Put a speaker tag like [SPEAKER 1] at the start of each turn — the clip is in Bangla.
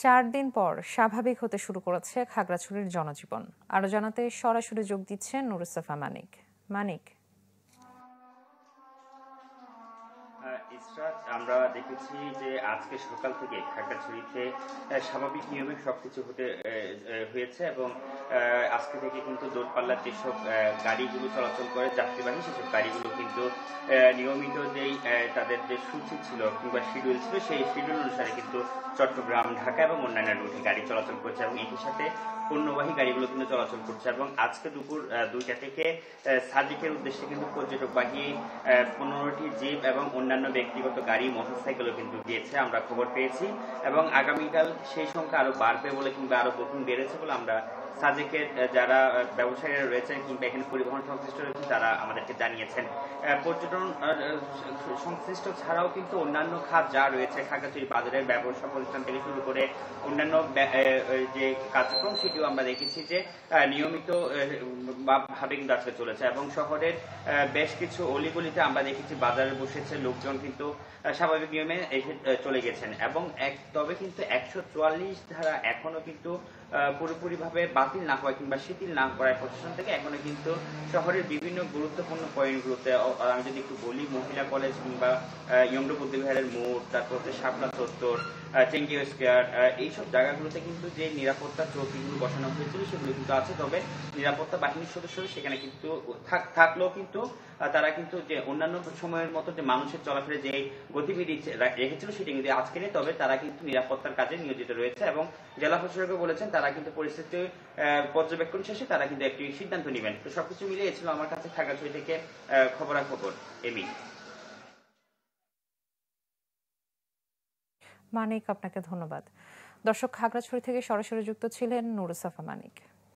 [SPEAKER 1] 4 দিন পর স্বাভাবিক হতে শুরু করেছে খাগড়াছড়ির জনজীবন। আরো জানাতে সরাসরি যোগ দিচ্ছেন নুরুসফা মানিক। মানিক,
[SPEAKER 2] ইসরাত, আমরা দেখেছি যে আজকে সকাল থেকে খাগড়াছড়িতে স্বাভাবিক নিয়মে সবকিছু হয়েছে এবং আজকে থেকে কিন্তু দূরপাল্লার যেসব গাড়িগুলো চলাচল করে যাত্রীবাহী সেসব গাড়িগুলো কিন্তু নিয়মিত যেই তাদের যে সূচি ছিল কিংবা শিডিউল ছিল সেই শিডিউল অনুসারে কিন্তু চট্টগ্রাম, ঢাকা এবং অন্যান্য রুটে গাড়ি চলাচল করছে এবং একই সাথে পণ্যবাহী গাড়িগুলো কিন্তু চলাচল করছে এবং আজকে দুপুর 2টা থেকে সাজেকের উদ্দেশ্যে কিন্তু পর্যটকবাহী 15টি জিপ এবং অন্যান্য ব্যক্তিগত গাড়ি, মোটরসাইকেলও কিন্তু গিয়েছে, আমরা খবর পেয়েছি এবং আগামীকাল সেই সংখ্যা আরো বাড়বে বলে কিংবা আরো বুকিং বেড়েছে বলে আমরা সাজেকের যারা ব্যবসায়ীরা রয়েছেন কিংবা এখানে পরিবহন সংশ্লিষ্ট রয়েছেন তারা আমাদেরকে জানিয়েছেন। পর্যটন সংশ্লিষ্ট ছাড়াও কিন্তু অন্যান্য খাত যা রয়েছে খাগড়াছড়ি বাজারের ব্যবসা প্রতিষ্ঠান থেকে শুরু করে অন্যান্য যে কার্যক্রম সেটিও আমরা দেখেছি যে নিয়মিত ভাবে কিন্তু আজকে চলেছে এবং শহরের বেশ কিছু অলিগলিতে আমরা দেখেছি বাজারে বসেছে লোকজন কিন্তু স্বাভাবিক নিয়মে এসে চলে গেছেন এবং তবে কিন্তু 144 ধারা এখনো কিন্তু পুরোপুরিভাবে বাতিল না হওয়া কিংবা শিথিল না করার প্রশাসন থেকে এখনো কিন্তু শহরের বিভিন্ন গুরুত্বপূর্ণ পয়েন্টগুলোতে, আমি যদি একটু বলি, মহিলা কলেজ কিংবা ইয়ংডো বুদ্ধিবিহারের মোড়, তারপর হচ্ছে শাপলা চত্বর, চেঙ্গিও স্কোয়ার, এইসব জায়গাগুলোতে কিন্তু যে নিরাপত্তা চৌকিগুলো বসানো হয়েছিল সেগুলো কিন্তু আছে। তবে নিরাপত্তা বাহিনীর সদস্যরা সেখানে কিন্তু থাকলেও কিন্তু তারা কিন্তু যে অন্যান্য সময়ের মতো যে মানুষের চলাফেরা যে গতিবিধি রেখেছিল সেটি কিন্তু আজকে নেই। তবে তারা কিন্তু নিরাপত্তার কাজে নিয়োজিত রয়েছে এবং জেলা প্রশাসকও বলেছেন তারা কিন্তু পরিস্থিতি পর্যবেক্ষণ শেষে তারা কিন্তু একটি সিদ্ধান্ত নেবেন। তো সবকিছু মিলিয়ে ছিল আমার কাছে খাগড়াছড়ি থেকে খবরাখবর। এমি
[SPEAKER 1] মানিক, আপনাকে ধন্যবাদ। দর্শক, খাগড়াছড়ি থেকে সরাসরি যুক্ত ছিলেন নুরুসফা মানিক।